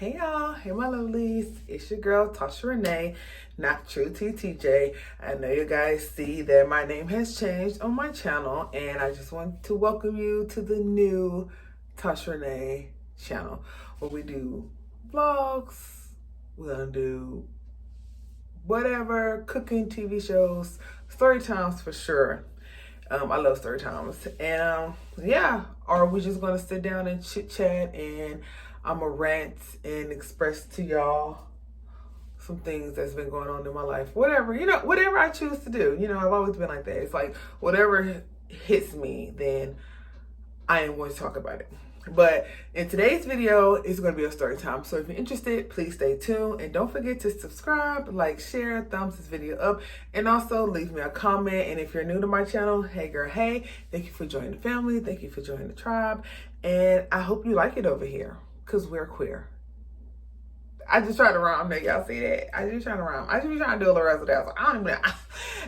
Hey y'all, hey my lovelies, it's your girl Tasha Renee, not True TTJ. I know you guys see that my name has changed on my channel, and I just want to welcome you to the new Tasha Renee channel where we do vlogs, we're gonna do whatever, cooking, TV shows, story times for sure. I love story times, and yeah, or we just gonna sit down and chit chat, and I'm gonna rant and express to y'all some things that's been going on in my life. Whatever, whatever I choose to do. I've always been like that. It's like whatever hits me, then I am going to talk about it. But in today's video, it's going to be a story time. So if you're interested, please stay tuned. And don't forget to subscribe, like, share, thumbs this video up. And also leave me a comment. And if you're new to my channel, hey girl, hey. Thank you for joining the family. Thank you for joining the tribe. And I hope you like it over here, because we're queer. I just tried to rhyme there. Y'all see that? I just trying to rhyme. I just be trying to do the rest of that. So I don't even know.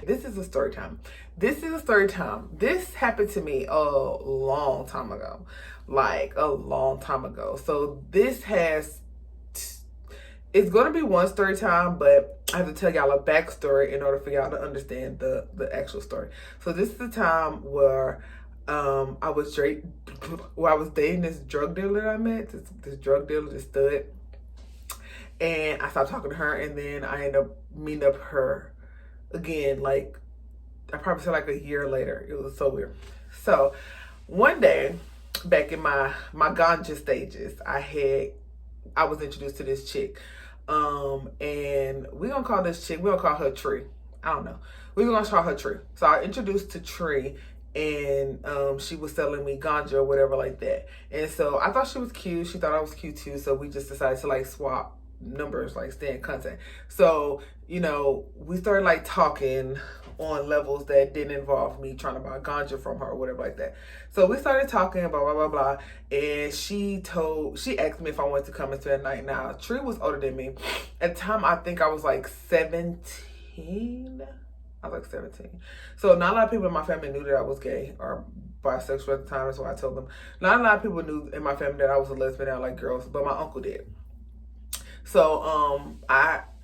This is a story time. This is a story time. This happened to me a long time ago. Like a long time ago. So this it's going to be one story time, but I have to tell y'all a backstory in order for y'all to understand the actual story. So this is the time where I was dating this drug dealer that I met. This drug dealer, this stud. And I stopped talking to her, and then I ended up meeting up her again, like, I probably said like a year later. It was so weird. So one day, back in my ganja stages, I was introduced to this chick. And we're gonna call this chick, we're gonna call her Tree. I don't know. We're gonna call her Tree. So I introduced to Tree, and she was selling me ganja or whatever like that. And so I thought she was cute. She thought I was cute too. So we just decided to like swap numbers, like stay in contact. So, we started like talking on levels that didn't involve me trying to buy ganja from her or whatever like that. So we started talking, blah, blah, blah, blah. And she asked me if I wanted to come and spend the night. Now, Tree was older than me. At the time, I think I was like 17. I was like 17. So not a lot of people in my family knew that I was gay or bisexual at the time. That's why I told them. Not a lot of people knew in my family that I was a lesbian. I like girls, but my uncle did. So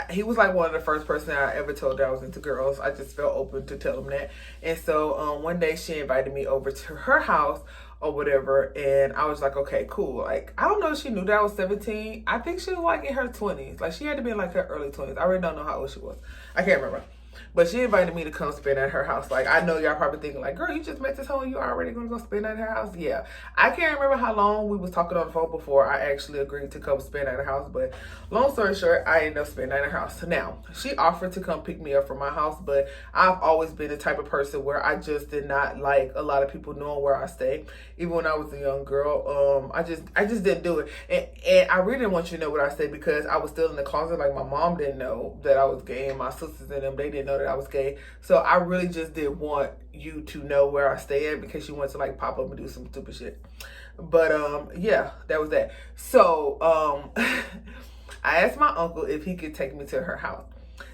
he was like one of the first person I ever told that I was into girls. I just felt open to tell him that. And so one day she invited me over to her house or whatever, and I was like, okay, cool. Like, I don't know if she knew that I was 17. I think she was like in her 20s. Like, she had to be in like her early 20s. I really don't know how old she was. I can't remember. But she invited me to come spend at her house. Like, I know y'all probably thinking like, girl, you just met this hoe and you already gonna go spend at her house? Yeah. I can't remember how long we was talking on the phone before I actually agreed to come spend at her house. But long story short, I ended up spending at her house. Now, she offered to come pick me up from my house, but I've always been the type of person where I just did not like a lot of people knowing where I stay. Even when I was a young girl, I just didn't do it. And I really didn't want you to know where I stayed because I was still in the closet. Like, my mom didn't know that I was gay, and my sisters and them, they didn't know that I was gay. So I really just didn't want you to know where I stay at because you wanted to like pop up and do some stupid shit. But yeah, that was that. So I asked my uncle if he could take me to her house.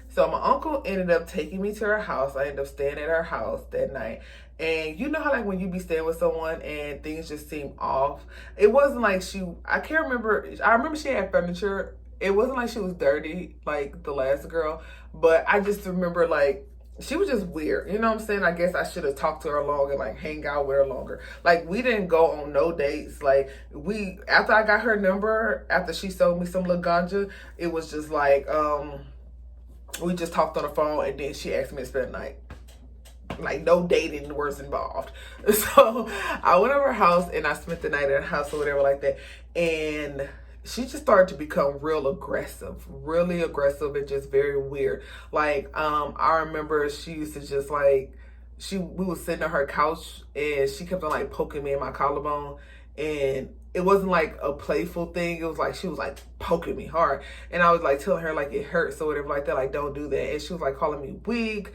So my uncle ended up taking me to her house. I ended up staying at her house that night. And you know how like when you be staying with someone and things just seem off? It wasn't like I can't remember. I remember she had furniture. It wasn't like she was dirty like the last girl. But I just remember like, she was just weird. You know what I'm saying? I guess I should have talked to her longer and like hang out with her longer. Like, we didn't go on no dates. Like, after I got her number, after she sold me some little ganja, it was just like, we just talked on the phone, and then she asked me to spend the night. Like, no dating was involved. So I went over her house and I spent the night at her house or whatever like that. And she just started to become really aggressive and just very weird. Like, I remember she used to just like, we was sitting on her couch and she kept on like poking me in my collarbone, and it wasn't like a playful thing. It was like, she was like poking me hard, and I was like telling her like it hurts or whatever like that, like don't do that. And she was like calling me weak,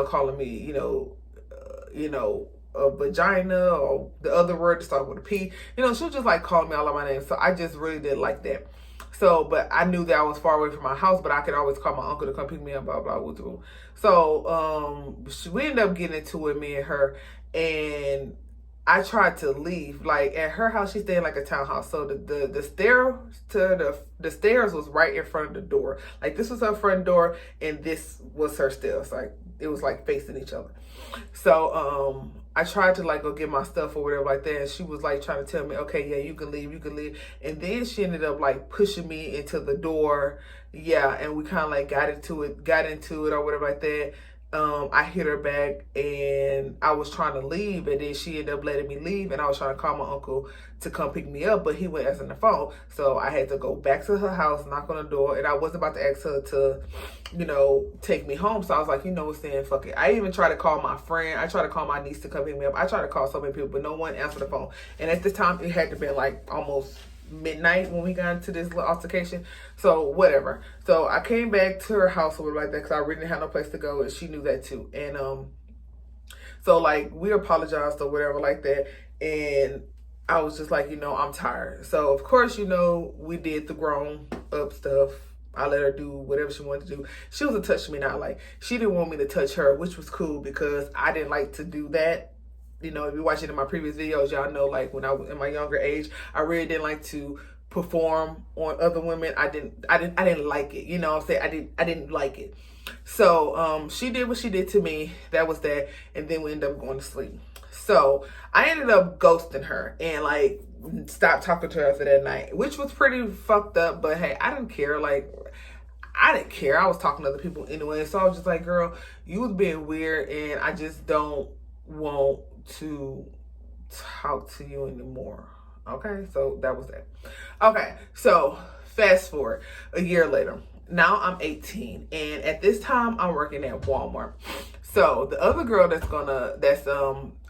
calling me, a vagina, or the other word to start with a P. She was just like calling me all of my names. So I just really didn't like that. So, but I knew that I was far away from my house, but I could always call my uncle to come pick me up, blah, blah, blah, blah. So, we ended up getting into it, me and her, and I tried to leave. Like at her house, she stayed in like a townhouse. So the stairs to the stairs was right in front of the door. Like this was her front door and this was her stairs. Like it was like facing each other. So I tried to like go get my stuff or whatever like that, and she was like trying to tell me, okay, yeah, you can leave, you can leave. And then she ended up like pushing me into the door. Yeah, and we kind of like got into it or whatever like that. I hit her back and I was trying to leave, and then she ended up letting me leave, and I was trying to call my uncle to come pick me up, but he went answering the phone. So I had to go back to her house, knock on the door, and I wasn't about to ask her to, take me home. So I was like, you know what, saying, fuck it. I even tried to call my friend. I tried to call my niece to come pick me up. I tried to call so many people, but no one answered the phone. And at this time, it had to be like almost midnight when we got into this little altercation. So whatever. So I came back to her house or whatever like that because I really didn't have no place to go, and she knew that too. And so like we apologized or whatever like that, and I was just like, I'm tired. So of course, we did the grown up stuff. I let her do whatever she wanted to do. She was a touch me not. Like she didn't want me to touch her, which was cool because I didn't like to do that. If you watch it in my previous videos, y'all know like when I was in my younger age, I really didn't like to perform on other women. I didn't like it. You know what I'm saying? I didn't like it. So she did what she did to me. That was that. And then we ended up going to sleep. So I ended up ghosting her and like stopped talking to her after that night, which was pretty fucked up. But hey, I didn't care. Like I didn't care. I was talking to other people anyway. So I was just like, girl, you was being weird and I just don't want to talk to you anymore. Okay, so that was it. Okay, so fast forward a year later. Now I'm 18, and at this time I'm working at Walmart. So the other girl that's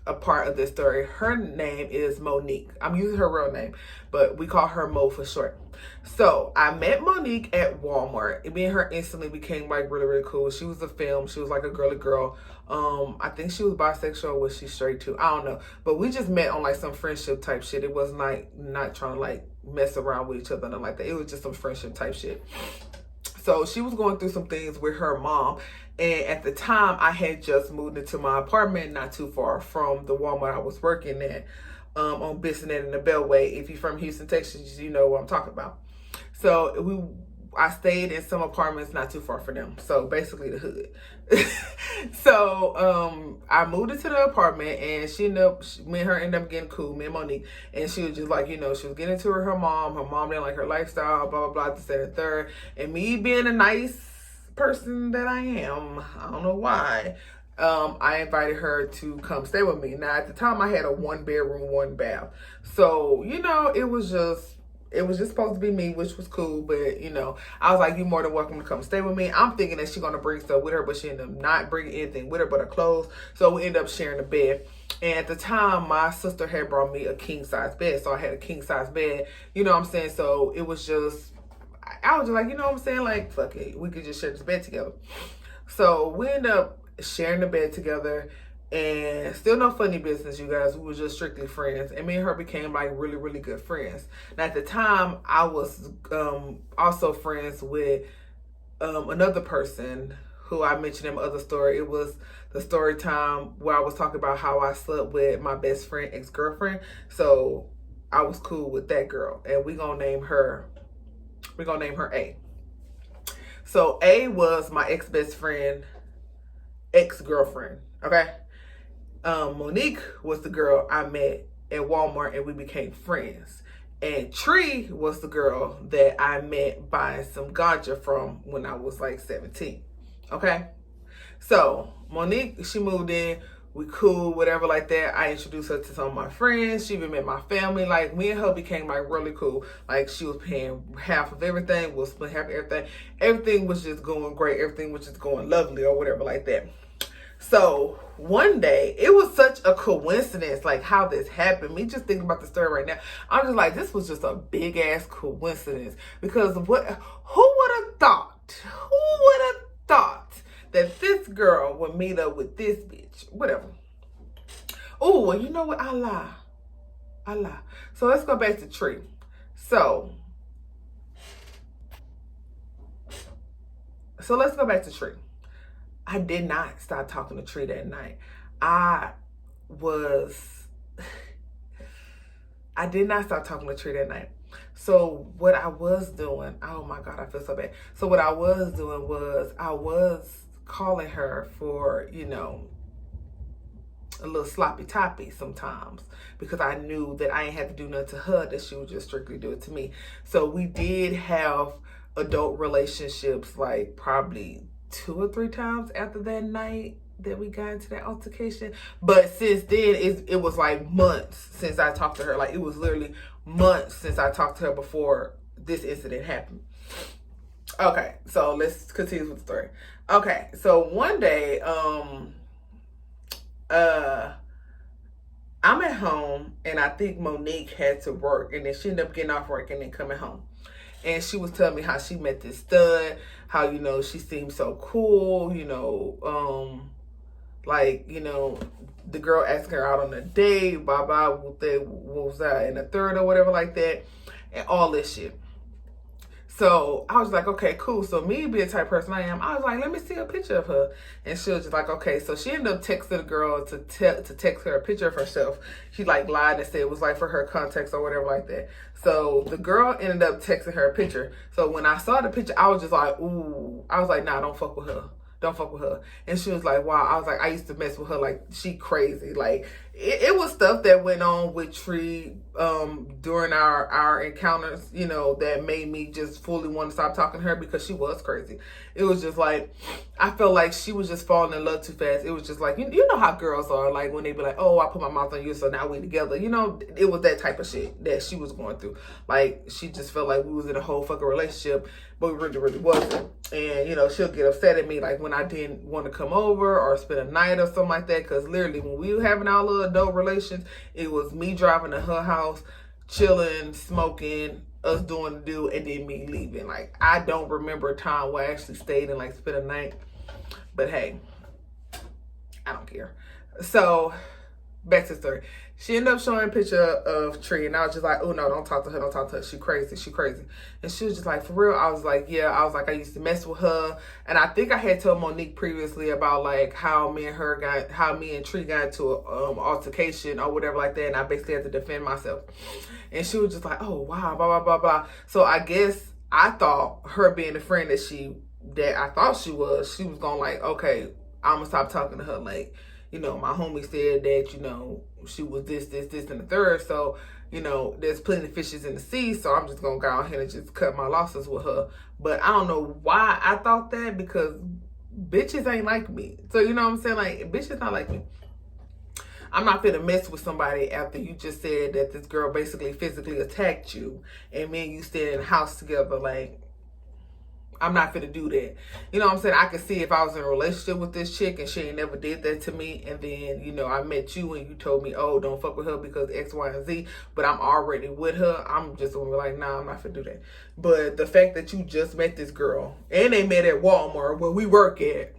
a part of this story, her name is Monique. I'm using her real name, but we call her Mo for short. So I met Monique at Walmart. Me and her instantly became like really, really cool. She was a film. She was like a girly girl. I think she was bisexual. Was she straight too? I don't know. But we just met on like some friendship type shit. It was like not trying to like mess around with each other, nothing like that. It was just some friendship type shit. So she was going through some things with her mom. And at the time, I had just moved into my apartment not too far from the Walmart I was working at on Bissonnette and the Beltway. If you're from Houston, Texas, you know what I'm talking about. So I stayed in some apartments not too far from them. So basically the hood. So I moved into the apartment and me and her ended up getting cool, me and Monique. And she was just like, she was getting to her mom. Her mom didn't like her lifestyle, blah, blah, blah, this, that, and third. And me being a nice person that I am, I don't know why, I invited her to come stay with me. Now at the time I had a 1-bedroom, 1-bath. So, it was just supposed to be me, which was cool. But, I was like, you're more than welcome to come stay with me. I'm thinking that she's going to bring stuff with her, but she ended up not bringing anything with her but her clothes. So we ended up sharing a bed. And at the time, my sister had brought me a king-size bed. So I had a king-size bed. You know what I'm saying? So it was just, I was just like, you know what I'm saying? Like, fuck it. We could just share this bed together. So we ended up sharing the bed together. And still no funny business, you guys. We were just strictly friends. And me and her became like really, really good friends. Now at the time, I was also friends with another person who I mentioned in my other story. It was the story time where I was talking about how I slept with my best friend, ex-girlfriend. So I was cool with that girl. And we're gonna name her A. So A was my ex-best friend, ex-girlfriend. Okay. Monique was the girl I met at Walmart and we became friends. And Tree was the girl that I met buying some ganja from when I was like 17. Okay? So Monique, she moved in. We cool, whatever like that. I introduced her to some of my friends. She even met my family. Like me and her became like really cool. Like she was paying half of everything. We'll split half of everything. Everything was just going great. Everything was just going lovely or whatever like that. So one day, it was such a coincidence, like how this happened. Me just thinking about the story right now, I'm just like, this was just a big ass coincidence. Because who would have thought? Who would have thought that this girl would meet up with this bitch? Whatever. Oh, well, you know what? I lie. So let's go back to Tree. So let's go back to Tree. I did not stop talking to Tree that night. I was I did not stop talking to Tree that night. So what I was doing, oh my God, I feel so bad. So what I was doing was I was calling her for, you know, a little sloppy toppy sometimes, because I knew that I ain't had to do nothing to her, that she would just strictly do it to me. So we did have adult relationships like probably 2 or 3 times after that night that we got into that altercation. But since then, it was like months since I talked to her. Like, it was literally months since I talked to her before this incident happened. Okay, so let's continue with the story. Okay, so one day, I'm at home, and I think Monique had to work, and then she ended up getting off work and then coming home. And she was telling me how she met this stud, how, you know, she seemed so cool, you know, like, you know, the girl asking her out on a date, blah, blah, what was that, in a third or whatever like that, and all this shit. So I was like, okay, cool. So me being the type of person I am, I was like, let me see a picture of her. And she was just like, okay. So she ended up texting the girl to text her a picture of herself. She like lied and said it was like for her context or whatever like that. So the girl ended up texting her a picture. So when I saw the picture, I was just like, ooh. I was like, nah, don't fuck with her. Don't fuck with her. And she was like, wow. I was like, I used to mess with her. Like, she crazy. Like, it was stuff that went on with Tree during our encounters, you know, that made me just fully want to stop talking to her, because she was crazy. It was just like, I felt like she was just falling in love too fast. It was just like, you know how girls are, like when they be like, oh, I put my mouth on you, so now we together. You know, it was that type of shit that she was going through. Like, she just felt like we was in a whole fucking relationship, but we really, really wasn't. And, you know, she'll get upset at me, like when I didn't want to come over or spend a night or something like that. Because literally, when we were having our little adult relations, it was me driving to her house, chilling, smoking, us doing the do, and then me leaving. Like, I don't remember a time where I actually stayed and like spent a night. But hey, I don't care. So back to the story. She ended up showing a picture of Tree, and I was just like, oh no, don't talk to her, don't talk to her. She crazy, she crazy. And she was just like, for real? I was like, yeah. I was like, I used to mess with her. And I think I had told Monique previously about like how me and Tree got into an altercation or whatever like that, and I basically had to defend myself. And she was just like, oh wow, blah, blah, blah, blah. So I guess I thought her being the friend that I thought she was gonna like, okay, I'm gonna stop talking to her. Like, you know, my homie said that, you know, she was this, and the third. So, you know, there's plenty of fishes in the sea. So I'm just going to go ahead and just cut my losses with her. But I don't know why I thought that, because bitches ain't like me. So, you know what I'm saying? Like, bitches not like me. I'm not finna mess with somebody after you just said that this girl basically physically attacked you, and me and you stayed in the house together. Like, I'm not finna do that. You know what I'm saying? I could see if I was in a relationship with this chick and she ain't never did that to me, and then, you know, I met you and you told me, oh, don't fuck with her because X, Y, and Z, but I'm already with her. I'm just gonna be like, nah, I'm not finna do that. But the fact that you just met this girl, and they met at Walmart where we work at.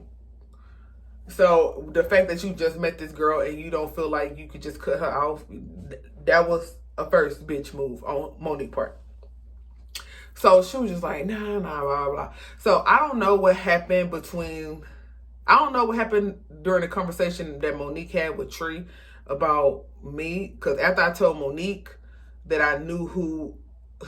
So the fact that you just met this girl and you don't feel like you could just cut her off, that was a first bitch move on Monique's part. So she was just like, nah, blah, blah. So I don't know what happened during the conversation that Monique had with Tree about me. Because after I told Monique that I knew who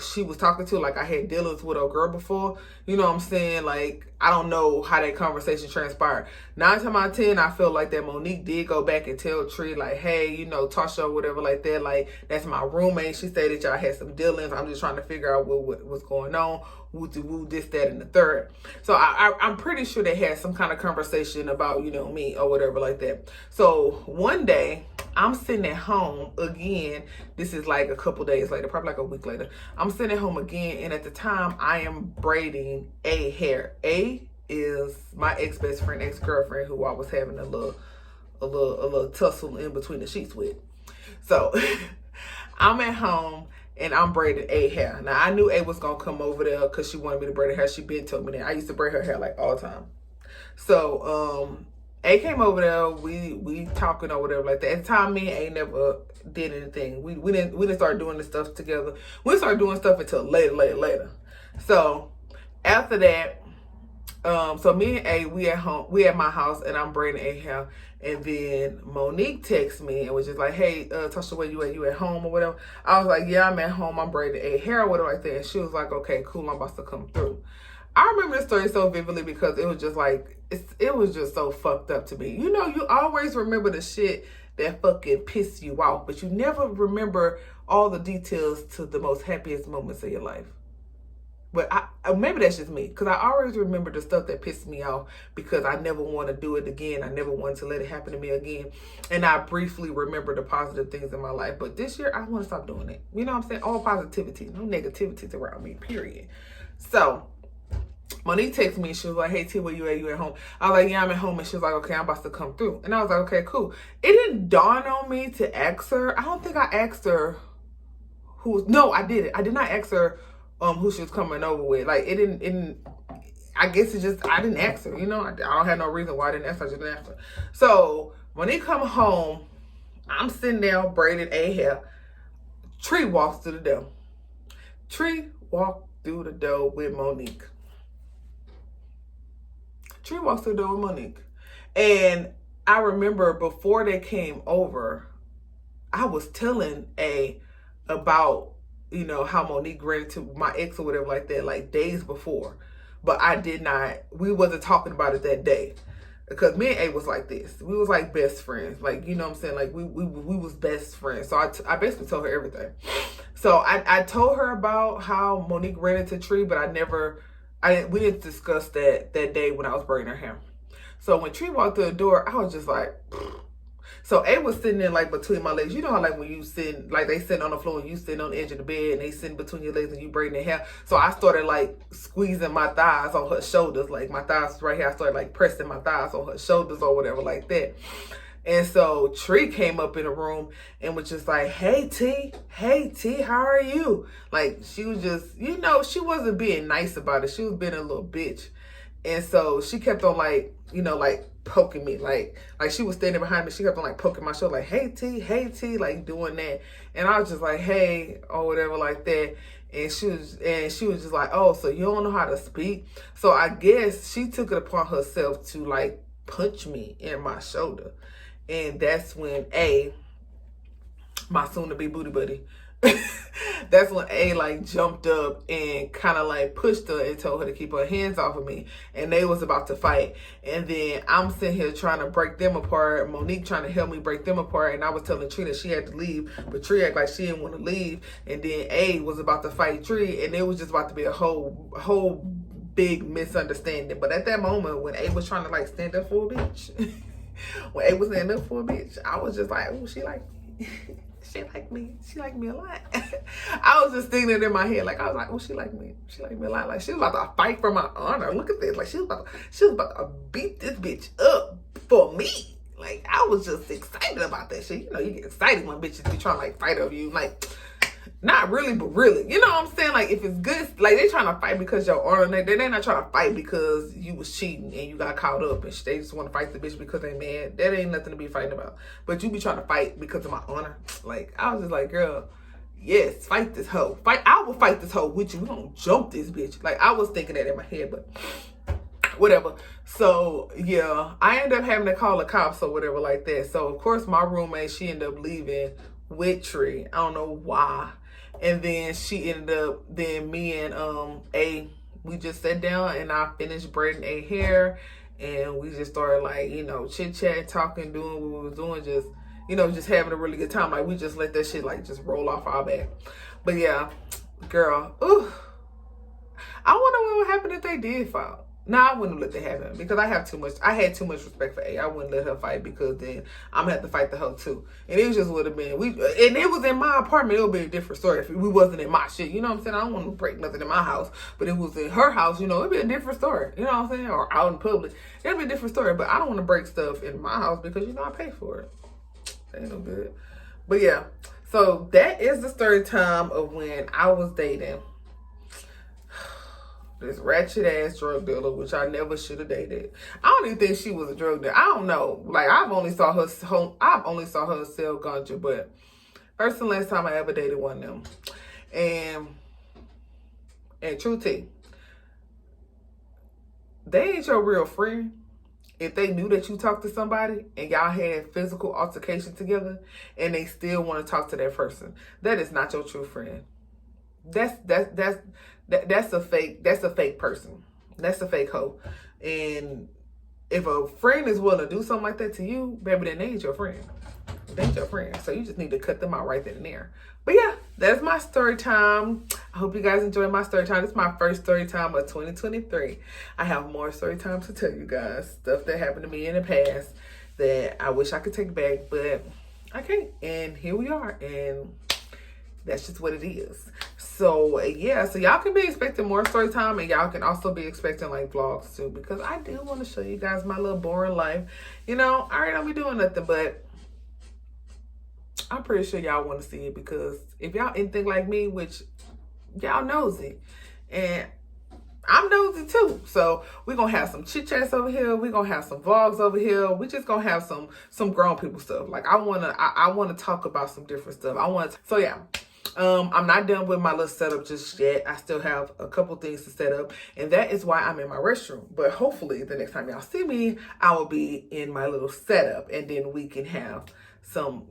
she was talking to, like I had dealings with a girl before, you know what I'm saying? Like, I don't know how that conversation transpired. 9 times out of 10, I feel like that Monique did go back and tell Tree, like, hey, you know, Tasha or whatever like that, like, that's my roommate. She said that y'all had some dealings. I'm just trying to figure out what was going on. Woo, this, that, and the third. So I'm pretty sure they had some kind of conversation about, you know, me or whatever like that. So one day, I'm sitting at home again. This is like a couple days later, probably like a week later. I'm sitting at home again, and at the time, I am braiding A hair. A is my ex-best friend, ex-girlfriend, who I was having a little tussle in between the sheets with. So I'm at home and I'm braiding A hair. Now I knew A was gonna come over there because she wanted me to braid her hair. She been told me that. I used to braid her hair like all the time. So A came over there, we talking or whatever like that. At the time, me and A never did anything. We didn't start doing this stuff together. We didn't start doing stuff until later. So after that, So me and A, we at my house, and I'm braiding A hair, and then Monique texts me and was just like, "Hey, Tasha, where you at? You at home or whatever?" I was like, "Yeah, I'm at home. I'm braiding A hair or whatever like that." And she was like, "Okay, cool. I'm about to come through." I remember this story so vividly because it was just like it was just so fucked up to me. You know, you always remember the shit that fucking pissed you off, but you never remember all the details to the most happiest moments of your life. But maybe that's just me, because I always remember the stuff that pissed me off because I never want to do it again. I never want to let it happen to me again. And I briefly remember the positive things in my life. But this year, I want to stop doing it. You know what I'm saying? All positivity, no negativities around me, period. So Monique texted me and she was like, "Hey T, where you at? You at home?" I was like, "Yeah, I'm at home." And she was like, "Okay, I'm about to come through." And I was like, "Okay, cool." It didn't dawn on me to ask her. I don't think I asked her no, I didn't. I did not ask her who she was coming over with. Like it didn't I guess it just, I didn't ask her, you know. I don't have no reason why I didn't ask her. I just didn't ask her. So when they come home, I'm sitting there braiding A hair. Tree walks through the door. Tree walked through the door with Monique. Tree walks through the door with Monique. And I remember before they came over, I was telling A about, you know, how Monique ran into my ex or whatever like that, like days before. But we wasn't talking about it that day. Because me and A was like this. We was like best friends. Like, you know what I'm saying? Like, we was best friends. So I basically told her everything. So I told her about how Monique ran into Tree, but we didn't discuss that day when I was braiding her hair. So when Tree walked through the door, I was just like, so A was sitting there like between my legs. You know how like when you sit, like they sit on the floor and you sit on the edge of the bed and they sit between your legs and you braiding their hair. So I started like squeezing my thighs on her shoulders. Like my thighs right here. I started like pressing my thighs on her shoulders or whatever like that. And so Tree came up in the room and was just like, "Hey T, how are you?" Like she was just, you know, she wasn't being nice about it. She was being a little bitch. And so she kept on like, you know, like poking me, like she was standing behind me. She kept on like poking my shoulder, like, hey T, like doing that. And I was just like, "Hey," or whatever like that. And she was just like, "Oh, so you don't know how to speak?" So I guess she took it upon herself to like punch me in my shoulder. And that's when my soon-to-be booty buddy, that's when A like jumped up and kind of like pushed her and told her to keep her hands off of me. And they was about to fight. And then I'm sitting here trying to break them apart. Monique trying to help me break them apart. And I was telling Tree that she had to leave, but Tree acted like she didn't want to leave. And then A was about to fight Tree, and it was just about to be a whole big misunderstanding. But at that moment, when A was trying to like stand up for a bitch, when A was standing up for a bitch, I was just like, "Oh, she like me." She like me. She like me a lot. I was just thinking it in my head. Like, I was like, "Oh, she like me. She like me a lot." Like, she was about to fight for my honor. Look at this. Like, she was about to beat this bitch up for me. Like, I was just excited about that shit. You know, you get excited when bitches be trying to, like, fight over you. Like, not really, but really. You know what I'm saying? Like, if it's good, like, they trying to fight because your honor. They not trying to fight because you was cheating and you got caught up. And they just want to fight the bitch because they mad. That ain't nothing to be fighting about. But you be trying to fight because of my honor. Like, I was just like, "Girl, yes, fight this hoe. I will fight this hoe with you. We gonna jump this bitch." Like, I was thinking that in my head, but whatever. So, yeah, I ended up having to call the cops or whatever like that. So, of course, my roommate, she ended up leaving with Tree. I don't know why. And then then me and A, we just sat down and I finished braiding A hair, and we just started like, you know, chit-chat, talking, doing what we was doing, just, you know, just having a really good time. Like, we just let that shit like just roll off our back. But yeah, girl, ooh, I wonder what would happen if they did fight. Nah, I wouldn't let that happen because I had too much respect for A. I wouldn't let her fight because then I'm gonna have to fight the hoe too. And it just would have been, and it was in my apartment, it would be a different story if we wasn't in my shit. You know what I'm saying? I don't want to break nothing in my house, but it was in her house, you know, it'd be a different story. You know what I'm saying? Or out in public, it'd be a different story. But I don't want to break stuff in my house because, you know, I pay for it. That ain't no good. But yeah, so that is the story time of when I was dating this ratchet ass drug dealer, which I never should have dated. I don't even think she was a drug dealer. I don't know. Like, I've only saw her sell ganja, but first and last time I ever dated one of them. And true tea. they ain't your real friend. If they knew that you talked to somebody and y'all had physical altercation together and they still want to talk to that person, that is not your true friend. That's a fake person. That's a fake hoe. And if a friend is willing to do something like that to you, baby, then they ain't your friend. They ain't your friend. So you just need to cut them out right then and there. But yeah, that's my story time. I hope you guys enjoyed my story time. This is my first story time of 2023. I have more story times to tell you guys. Stuff that happened to me in the past that I wish I could take back, but I can't. And here we are. And that's just what it is. So yeah, so y'all can be expecting more story time, and y'all can also be expecting like vlogs too, because I do want to show you guys my little boring life. You know, I already don't be doing nothing, but I'm pretty sure y'all want to see it, because if y'all anything like me, which y'all nosy, and I'm nosy too. So we're gonna have some chit chats over here. We're gonna have some vlogs over here. We just gonna have some grown people stuff. Like I wanna talk about some different stuff. So yeah. I'm not done with my little setup just yet. I still have a couple things to set up, and that is why I'm in my restroom. But hopefully the next time y'all see me, I will be in my little setup, and then we can have some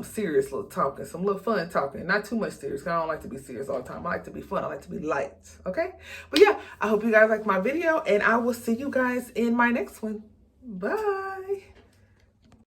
serious little talking, some little fun talking. Not too much serious, because I don't like to be serious all the time. I like to be fun. I like to be light. Okay? But yeah, I hope you guys like my video, and I will see you guys in my next one. Bye.